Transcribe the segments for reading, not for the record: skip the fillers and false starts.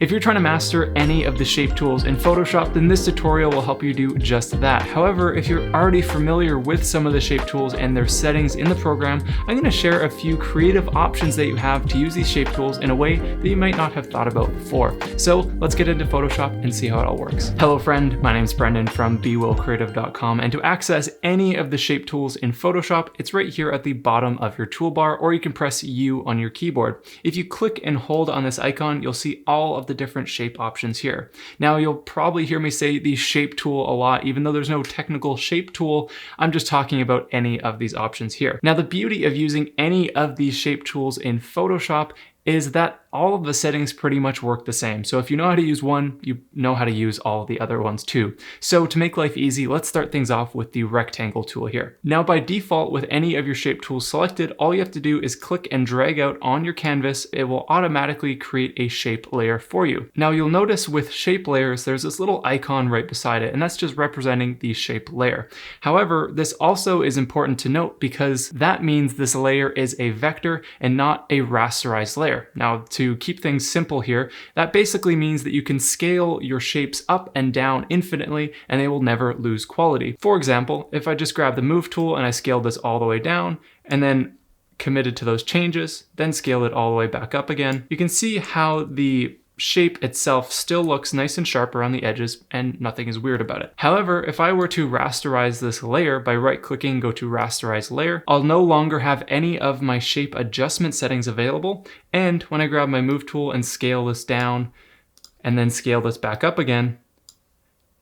If you're trying to master any of the shape tools in Photoshop, then this tutorial will help you do just that. However, if you're already familiar with some of the shape tools and their settings in the program, I'm going to share a few creative options that you have to use these shape tools in a way that you might not have thought about before. So let's get into Photoshop and see how it all works. Hello friend, my name's Brendan from BeWillCreative.com, and to access any of the shape tools in Photoshop, it's right here at the bottom of your toolbar, or you can press U on your keyboard. If you click and hold on this icon, you'll see all of the different shape options here. Now you'll probably hear me say the shape tool a lot, even though there's no technical shape tool. I'm just talking about any of these options here. Now the beauty of using any of these shape tools in Photoshop is that all of the settings pretty much work the same. So if you know how to use one, you know how to use all the other ones too. So to make life easy, let's start things off with the rectangle tool here. Now by default, with any of your shape tools selected, all you have to do is click and drag out on your canvas. It will automatically create a shape layer for you. Now you'll notice with shape layers, there's this little icon right beside it, and that's just representing the shape layer. However, this also is important to note because that means this layer is a vector and not a rasterized layer. Now to keep things simple here, that basically means that you can scale your shapes up and down infinitely and they will never lose quality. For example, if I just grab the move tool and I scale this all the way down and then committed to those changes, then scale it all the way back up again, you can see how the shape itself still looks nice and sharp around the edges and nothing is weird about it. However, if I were to rasterize this layer by right-clicking, go to rasterize layer, I'll no longer have any of my shape adjustment settings available. And when I grab my move tool and scale this down and then scale this back up again,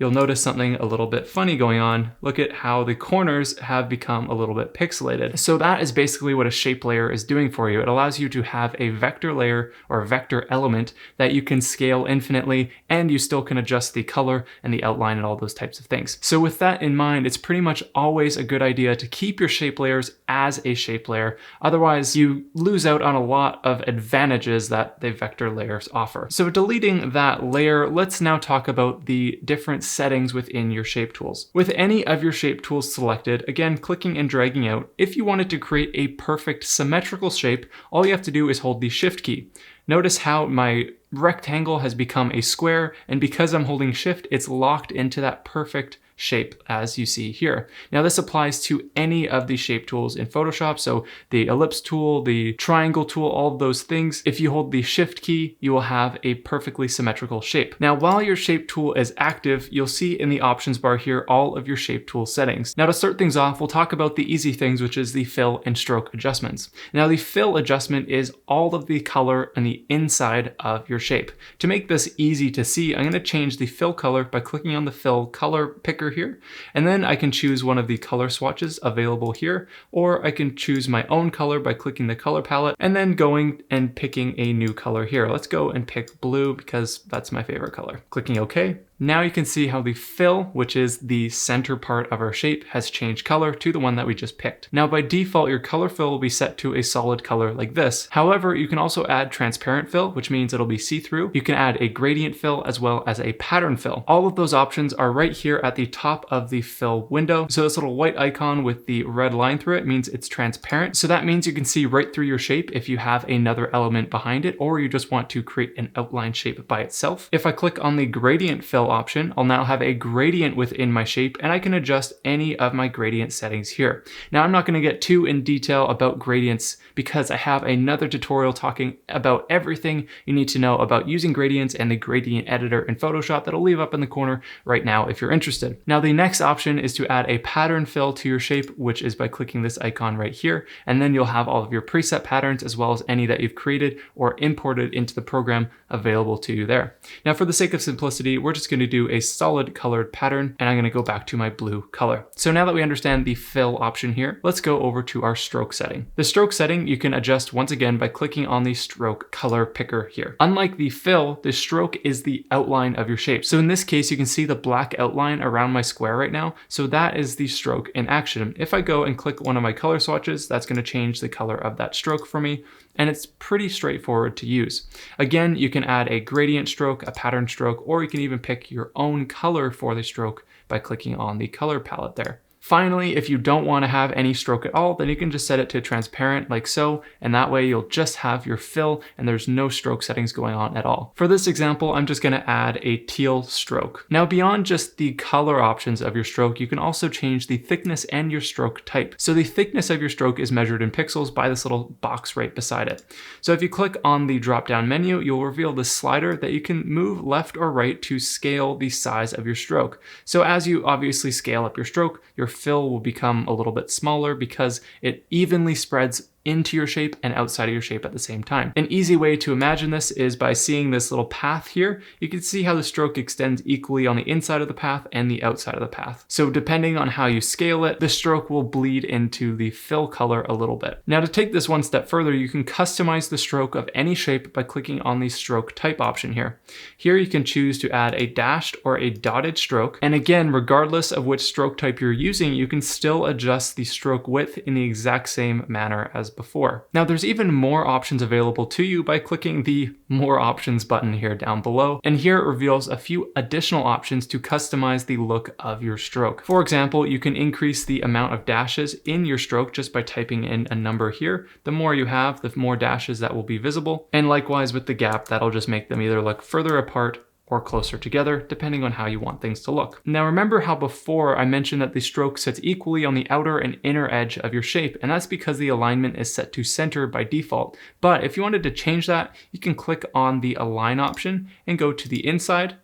you'll notice something a little bit funny going on. Look at how the corners have become a little bit pixelated. So that is basically what a shape layer is doing for you. It allows you to have a vector layer or a vector element that you can scale infinitely, and you still can adjust the color and the outline and all those types of things. So with that in mind, it's pretty much always a good idea to keep your shape layers as a shape layer. Otherwise, you lose out on a lot of advantages that the vector layers offer. So deleting that layer, let's now talk about the different settings within your shape tools. With any of your shape tools selected, again, clicking and dragging out, if you wanted to create a perfect symmetrical shape, all you have to do is hold the Shift key. Notice how my rectangle has become a square, and because I'm holding Shift, it's locked into that perfect shape as you see here. Now this applies to any of the shape tools in Photoshop, so the ellipse tool, the triangle tool, all of those things. If you hold the Shift key, you will have a perfectly symmetrical shape. Now while your shape tool is active, you'll see in the options bar here all of your shape tool settings. Now to start things off, we'll talk about the easy things, which is the fill and stroke adjustments. Now the fill adjustment is all of the color on the inside of your shape. To make this easy to see, I'm going to change the fill color by clicking on the fill color picker here, and then I can choose one of the color swatches available here, or I can choose my own color by clicking the color palette and then going and picking a new color here. Let's go and pick blue because that's my favorite color. Clicking OK. Now you can see how the fill, which is the center part of our shape, has changed color to the one that we just picked. Now by default, your color fill will be set to a solid color like this. However, you can also add transparent fill, which means it'll be see-through. You can add a gradient fill as well as a pattern fill. All of those options are right here at the top of the fill window. So this little white icon with the red line through it means it's transparent. So that means you can see right through your shape if you have another element behind it, or you just want to create an outline shape by itself. If I click on the gradient fill option, I'll now have a gradient within my shape, and I can adjust any of my gradient settings here. Now I'm not going to get too in detail about gradients because I have another tutorial talking about everything you need to know about using gradients and the gradient editor in Photoshop that I'll leave up in the corner right now if you're interested. Now the next option is to add a pattern fill to your shape, which is by clicking this icon right here, and then you'll have all of your preset patterns as well as any that you've created or imported into the program available to you there. Now for the sake of simplicity, we're just going to do a solid colored pattern, and I'm going to go back to my blue color. So now that we understand the fill option here, let's go over to our stroke setting. The stroke setting you can adjust once again by clicking on the stroke color picker here. Unlike the fill, the stroke is the outline of your shape. So in this case, you can see the black outline around my square right now. So that is the stroke in action. If I go and click one of my color swatches, that's going to change the color of that stroke for me. And it's pretty straightforward to use. Again, you can add a gradient stroke, a pattern stroke, or you can even pick your own color for the stroke by clicking on the color palette there. Finally, if you don't want to have any stroke at all, then you can just set it to transparent like so, and that way you'll just have your fill and there's no stroke settings going on at all. For this example, I'm just going to add a teal stroke. Now beyond just the color options of your stroke, you can also change the thickness and your stroke type. So the thickness of your stroke is measured in pixels by this little box right beside it. So if you click on the drop-down menu, you'll reveal this slider that you can move left or right to scale the size of your stroke. So as you obviously scale up your stroke, your fill will become a little bit smaller because it evenly spreads into your shape and outside of your shape at the same time. An easy way to imagine this is by seeing this little path here. You can see how the stroke extends equally on the inside of the path and the outside of the path. So depending on how you scale it, the stroke will bleed into the fill color a little bit. Now to take this one step further, you can customize the stroke of any shape by clicking on the stroke type option here. Here you can choose to add a dashed or a dotted stroke. And again, regardless of which stroke type you're using, you can still adjust the stroke width in the exact same manner as before. Now there's even more options available to you by clicking the More Options button here down below, and here it reveals a few additional options to customize the look of your stroke. For example, you can increase the amount of dashes in your stroke just by typing in a number here. The more you have, the more dashes that will be visible, and likewise with the gap, that'll just make them either look further apart or closer together, depending on how you want things to look. Now remember how before I mentioned that the stroke sits equally on the outer and inner edge of your shape, and that's because the alignment is set to center by default. But if you wanted to change that, you can click on the align option and go to the inside,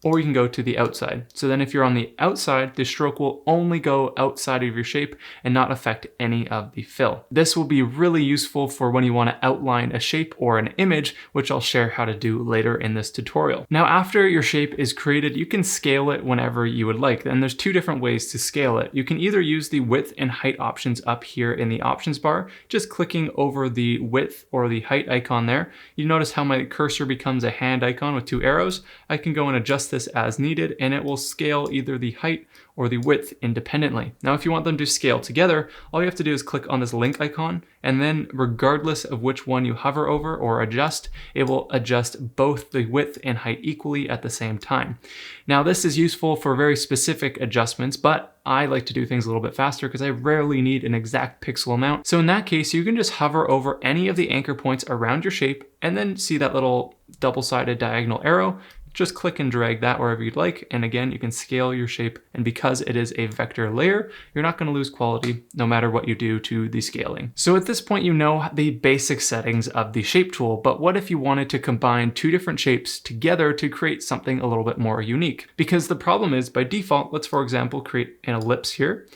or you can go to the outside. So then if you're on the outside, the stroke will only go outside of your shape and not affect any of the fill. This will be really useful for when you want to outline a shape or an image, which I'll share how to do later in this tutorial. Now, after your shape is created, you can scale it whenever you would like. And there's two different ways to scale it. You can either use the width and height options up here in the options bar, just clicking over the width or the height icon there. You notice how my cursor becomes a hand icon with two arrows. I can go and adjust this as needed, and it will scale either the height or the width independently. Now, if you want them to scale together, all you have to do is click on this link icon, and then regardless of which one you hover over or adjust, it will adjust both the width and height equally at the same time. Now, this is useful for very specific adjustments, but I like to do things a little bit faster because I rarely need an exact pixel amount. So in that case, you can just hover over any of the anchor points around your shape and then see that little double-sided diagonal arrow. Just click and drag that wherever you'd like. And again, you can scale your shape. And because it is a vector layer, you're not going to lose quality no matter what you do to the scaling. So at this point, you know the basic settings of the shape tool. But what if you wanted to combine two different shapes together to create something a little bit more unique? Because the problem is, by default, let's, for example, create an ellipse here.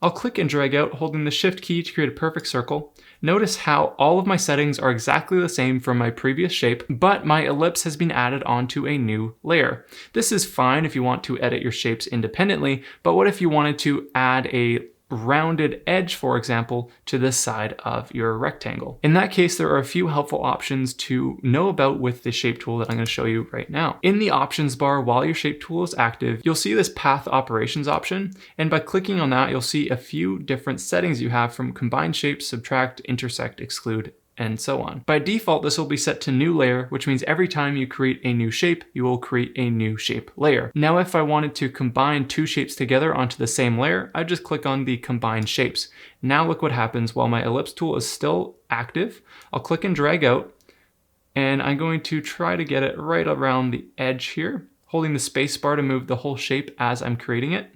I'll click and drag out, holding the Shift key to create a perfect circle. Notice how all of my settings are exactly the same from my previous shape, but my ellipse has been added onto a new layer. This is fine if you want to edit your shapes independently, but what if you wanted to add a rounded edge, for example, to this side of your rectangle? In that case, there are a few helpful options to know about with the shape tool that I'm going to show you right now. In the options bar, while your shape tool is active, you'll see this path operations option. And by clicking on that, you'll see a few different settings you have from combine shapes, subtract, intersect, exclude, and so on. By default, this will be set to new layer, which means every time you create a new shape, you will create a new shape layer. Now, if I wanted to combine two shapes together onto the same layer, I just click on the combine shapes. Now look what happens while my ellipse tool is still active. I'll click and drag out, and I'm going to try to get it right around the edge here, holding the space bar to move the whole shape as I'm creating it.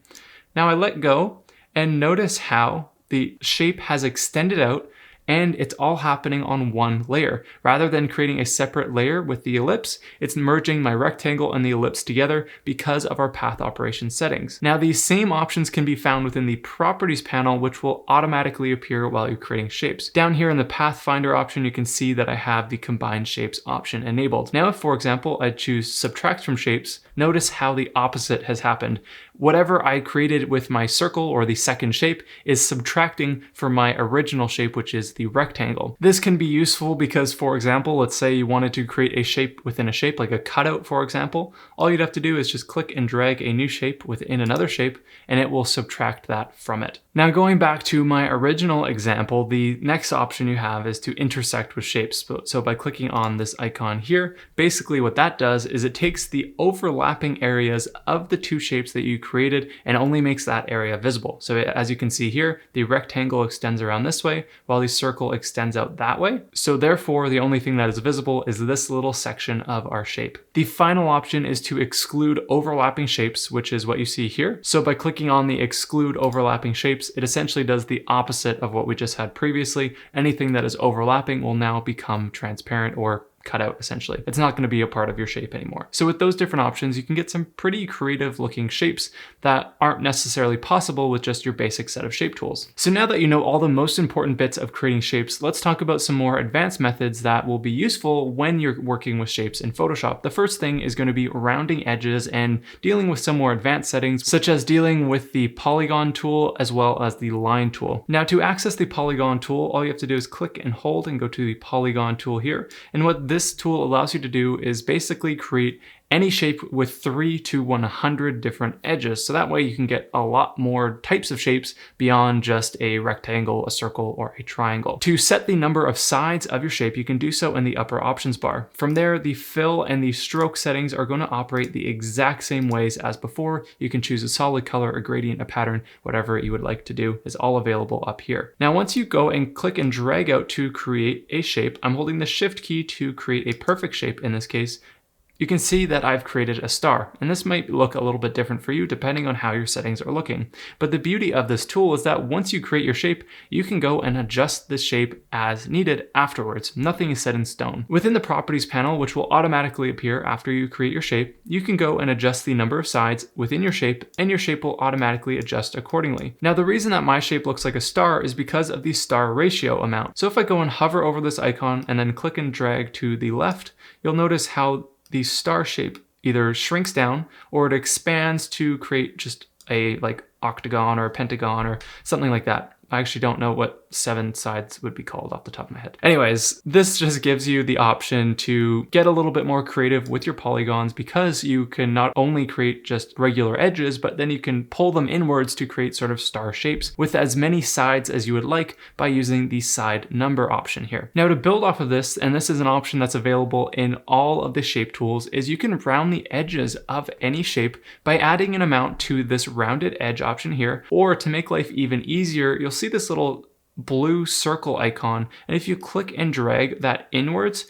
Now I let go, and notice how the shape has extended out, and it's all happening on one layer. Rather than creating a separate layer with the ellipse, it's merging my rectangle and the ellipse together because of our path operation settings. Now, these same options can be found within the properties panel, which will automatically appear while you're creating shapes. Down here in the pathfinder option, you can see that I have the combine shapes option enabled. Now, if, for example, I choose subtract from shapes, notice how the opposite has happened. Whatever I created with my circle or the second shape is subtracting from my original shape, which is the rectangle. This can be useful because, for example, let's say you wanted to create a shape within a shape, like a cutout, for example. All you'd have to do is just click and drag a new shape within another shape, and it will subtract that from it. Now, going back to my original example, the next option you have is to intersect with shapes. So by clicking on this icon here, basically what that does is it takes the overlapping areas of the two shapes that you created and only makes that area visible. So as you can see here, the rectangle extends around this way while the circle extends out that way. So therefore, the only thing that is visible is this little section of our shape. The final option is to exclude overlapping shapes, which is what you see here. So by clicking on the exclude overlapping shapes, it essentially does the opposite of what we just had previously. Anything that is overlapping will now become transparent or cut out essentially. It's not going to be a part of your shape anymore. So with those different options, you can get some pretty creative looking shapes that aren't necessarily possible with just your basic set of shape tools. So now that you know all the most important bits of creating shapes, let's talk about some more advanced methods that will be useful when you're working with shapes in Photoshop. The first thing is going to be rounding edges and dealing with some more advanced settings, such as dealing with the Polygon tool as well as the line tool. Now to access the Polygon tool, all you have to do is click and hold and go to the Polygon tool here. And what this tool allows you to do is basically create any shape with 3 to 100 different edges. So that way you can get a lot more types of shapes beyond just a rectangle, a circle, or a triangle. To set the number of sides of your shape, you can do so in the upper options bar. From there, the fill and the stroke settings are going to operate the exact same ways as before. You can choose a solid color, a gradient, a pattern, whatever you would like to do is all available up here. Now, once you go and click and drag out to create a shape, I'm holding the Shift key to create a perfect shape in this case. You can see that I've created a star, and this might look a little bit different for you depending on how your settings are looking. But the beauty of this tool is that once you create your shape, you can go and adjust the shape as needed afterwards. Nothing is set in stone. Within the properties panel, which will automatically appear after you create your shape, you can go and adjust the number of sides within your shape, and your shape will automatically adjust accordingly. Now, the reason that my shape looks like a star is because of the star ratio amount. So if I go and hover over this icon and then click and drag to the left, you'll notice how the star shape either shrinks down or it expands to create just a like octagon or a pentagon or something like that. I actually don't know what 7 sides would be called off the top of my head. Anyways, this just gives you the option to get a little bit more creative with your polygons because you can not only create just regular edges, but then you can pull them inwards to create sort of star shapes with as many sides as you would like by using the side number option here. Now to build off of this, and this is an option that's available in all of the shape tools, is you can round the edges of any shape by adding an amount to this rounded edge option here, or to make life even easier, you'll see this little blue circle icon, and if you click and drag that inwards,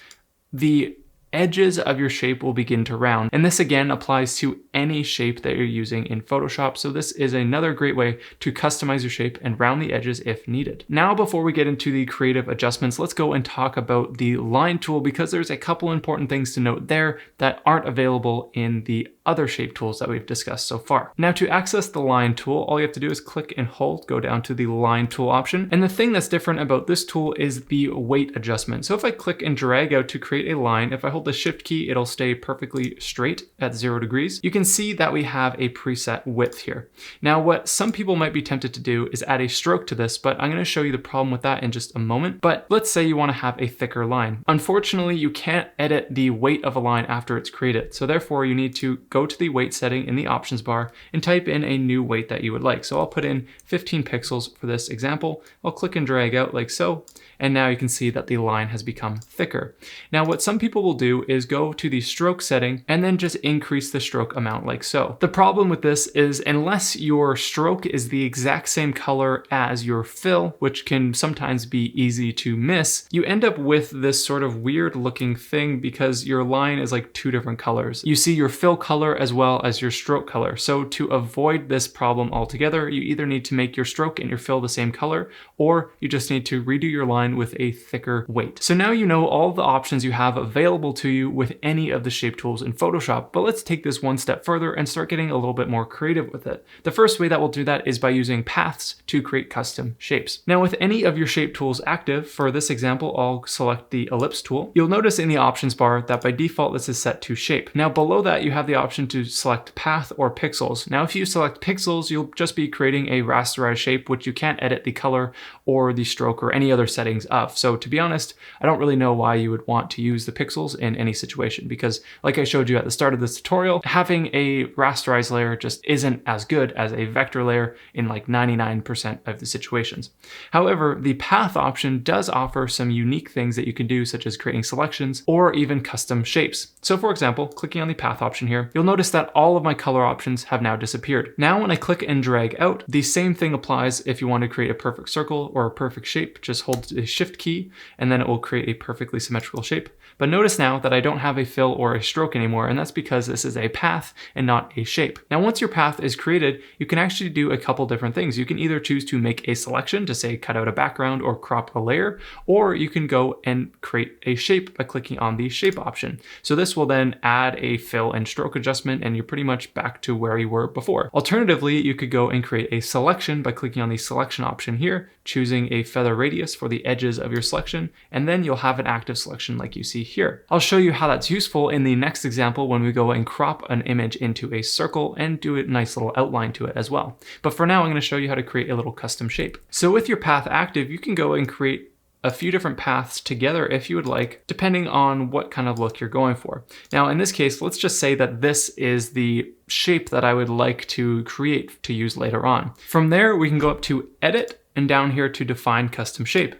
the edges of your shape will begin to round. And this again applies to any shape that you're using in Photoshop. So this is another great way to customize your shape and round the edges if needed. Now, before we get into the creative adjustments, let's go and talk about the line tool because there's a couple important things to note there that aren't available in the other shape tools that we've discussed so far. Now to access the line tool, all you have to do is click and hold, go down to the line tool option. And the thing that's different about this tool is the weight adjustment. So if I click and drag out to create a line, if I hold the Shift key, it'll stay perfectly straight at 0 degrees. You can see that we have a preset width here. Now what some people might be tempted to do is add a stroke to this, but I'm going to show you the problem with that in just a moment. But let's say you want to have a thicker line. Unfortunately, you can't edit the weight of a line after it's created. So therefore you need to go to the weight setting in the options bar and type in a new weight that you would like. So I'll put in 15 pixels for this example. I'll click and drag out like so. And now you can see that the line has become thicker. Now what some people will do is go to the stroke setting and then just increase the stroke amount like so. The problem with this is unless your stroke is the exact same color as your fill, which can sometimes be easy to miss, you end up with this sort of weird looking thing because your line is like 2 different colors. You see your fill color as well as your stroke color. So to avoid this problem altogether, you either need to make your stroke and your fill the same color, or you just need to redo your line with a thicker weight. So now you know all the options you have available to you with any of the shape tools in Photoshop, but let's take this one step further and start getting a little bit more creative with it. The first way that we'll do that is by using paths to create custom shapes. Now with any of your shape tools active, for this example, I'll select the ellipse tool. You'll notice in the options bar that by default this is set to shape. Now below that you have the option to select path or pixels. Now if you select pixels, you'll just be creating a rasterized shape, which you can't edit the color or the stroke or any other settings of. So to be honest, I don't really know why you would want to use the pixels in any situation, because like I showed you at the start of this tutorial, having a rasterized layer just isn't as good as a vector layer in like 99% of the situations. However, the path option does offer some unique things that you can do, such as creating selections or even custom shapes. So for example, clicking on the path option here, you'll you'll notice that all of my color options have now disappeared. Now when I click and drag out, the same thing applies if you want to create a perfect circle or a perfect shape. Just hold the shift key and then it will create a perfectly symmetrical shape. But notice now that I don't have a fill or a stroke anymore, and that's because this is a path and not a shape. Now once your path is created, you can actually do a couple different things. You can either choose to make a selection to say cut out a background or crop a layer, or you can go and create a shape by clicking on the shape option. So this will then add a fill and stroke adjustment, and you're pretty much back to where you were before. Alternatively, you could go and create a selection by clicking on the selection option here, choosing a feather radius for the edges of your selection, and then you'll have an active selection like you see here. I'll show you how that's useful in the next example when we go and crop an image into a circle and do a nice little outline to it as well. But for now, I'm going to show you how to create a little custom shape. So with your path active, you can go and create a few different paths together if you would like, depending on what kind of look you're going for. Now, in this case, let's just say that this is the shape that I would like to create to use later on. From there, we can go up to Edit and down here to Define Custom Shape.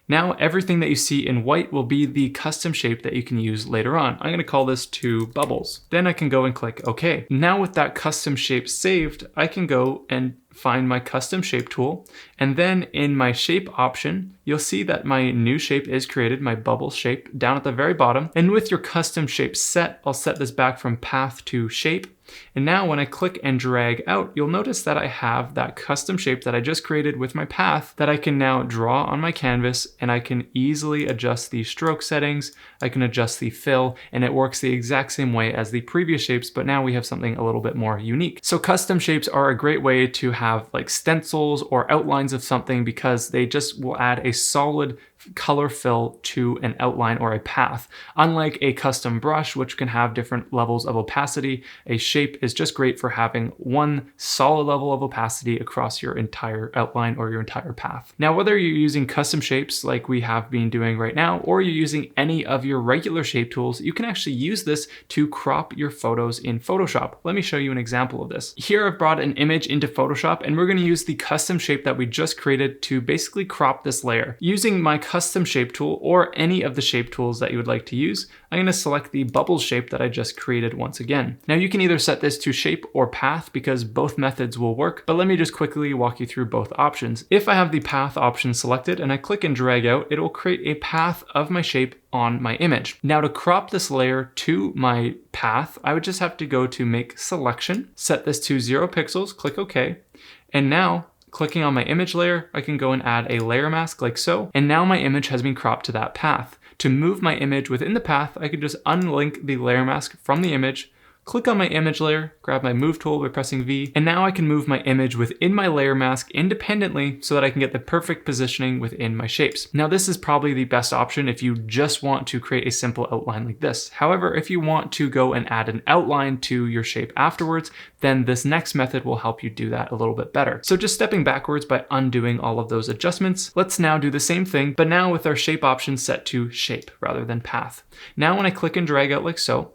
Now everything that you see in white will be the custom shape that you can use later on. I'm going to call this to bubbles. Then I can go and click OK. Now with that custom shape saved, I can go and find my custom shape tool. And then in my shape option, you'll see that my new shape is created, my bubble shape down at the very bottom. And with your custom shape set, I'll set this back from path to shape. And now when I click and drag out, you'll notice that I have that custom shape that I just created with my path that I can now draw on my canvas, and I can easily adjust the stroke settings, I can adjust the fill, and it works the exact same way as the previous shapes, but now we have something a little bit more unique. So custom shapes are a great way to have like stencils or outlines of something because they just will add a solid color fill to an outline or a path. Unlike a custom brush, which can have different levels of opacity, a shape is just great for having one solid level of opacity across your entire outline or your entire path. Now, whether you're using custom shapes like we have been doing right now, or you're using any of your regular shape tools, you can actually use this to crop your photos in Photoshop. Let me show you an example of this. Here I've brought an image into Photoshop, and we're going to use the custom shape that we just created to basically crop this layer. Using my custom shape tool or any of the shape tools that you would like to use, I'm going to select the bubble shape that I just created once again. Now you can either set this to shape or path because both methods will work, but let me just quickly walk you through both options. If I have the path option selected and I click and drag out, it will create a path of my shape on my image. Now to crop this layer to my path, I would just have to go to Make Selection, set this to 0 pixels, click OK, and now clicking on my image layer, I can go and add a layer mask like so, and now my image has been cropped to that path. To move my image within the path, I can just unlink the layer mask from the image, click on my image layer, grab my move tool by pressing V, and now I can move my image within my layer mask independently so that I can get the perfect positioning within my shapes. Now this is probably the best option if you just want to create a simple outline like this. However, if you want to go and add an outline to your shape afterwards, then this next method will help you do that a little bit better. So just stepping backwards by undoing all of those adjustments, let's now do the same thing, but now with our shape option set to shape rather than path. Now when I click and drag out like so,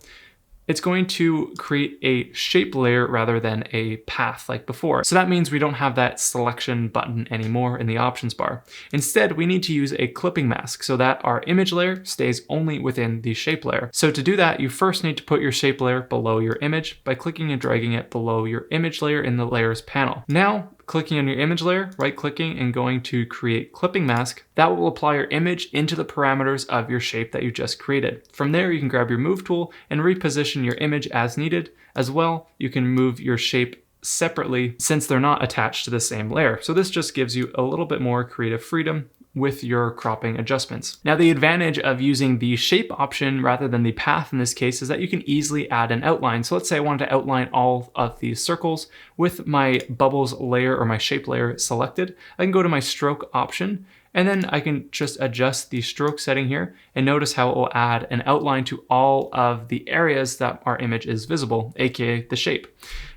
it's going to create a shape layer rather than a path like before. So that means we don't have that selection button anymore in the options bar. Instead, we need to use a clipping mask so that our image layer stays only within the shape layer. So to do that, you first need to put your shape layer below your image by clicking and dragging it below your image layer in the layers panel. Now, clicking on your image layer, right-clicking and going to create clipping mask, that will apply your image into the parameters of your shape that you just created. From there, you can grab your move tool and reposition your image as needed. As well, you can move your shape separately since they're not attached to the same layer. So this just gives you a little bit more creative freedom with your cropping adjustments. Now the advantage of using the shape option rather than the path in this case is that you can easily add an outline. So let's say I wanted to outline all of these circles with my bubbles layer or my shape layer selected. I can go to my stroke option and then I can just adjust the stroke setting here and notice how it will add an outline to all of the areas that our image is visible, aka the shape.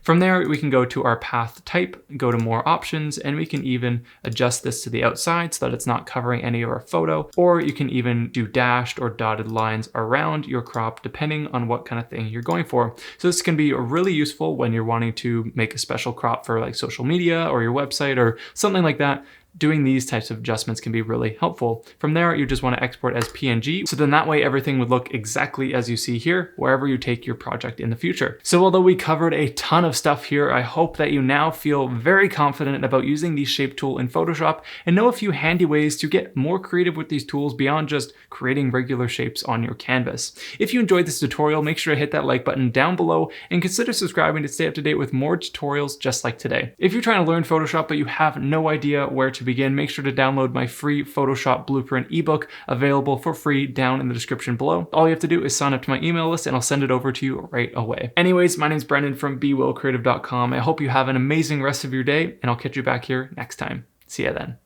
From there, we can go to our path type, go to more options, and we can even adjust this to the outside so that it's not covering any of our photo, or you can even do dashed or dotted lines around your crop depending on what kind of thing you're going for. So this can be really useful when you're wanting to make a special crop for like social media or your website or something like that. doing these types of adjustments can be really helpful. From there, you just want to export as PNG. So then that way everything would look exactly as you see here, wherever you take your project in the future. So although we covered a ton of stuff here, I hope that you now feel very confident about using the shape tool in Photoshop and know a few handy ways to get more creative with these tools beyond just creating regular shapes on your canvas. If you enjoyed this tutorial, make sure to hit that like button down below and consider subscribing to stay up to date with more tutorials just like today. If you're trying to learn Photoshop but you have no idea where to begin, make sure to download my free Photoshop Blueprint ebook available for free down in the description below. All you have to do is sign up to my email list and I'll send it over to you right away. Anyways, my name's Brendan from BeWillCreative.com. I hope you have an amazing rest of your day and I'll catch you back here next time. See ya then.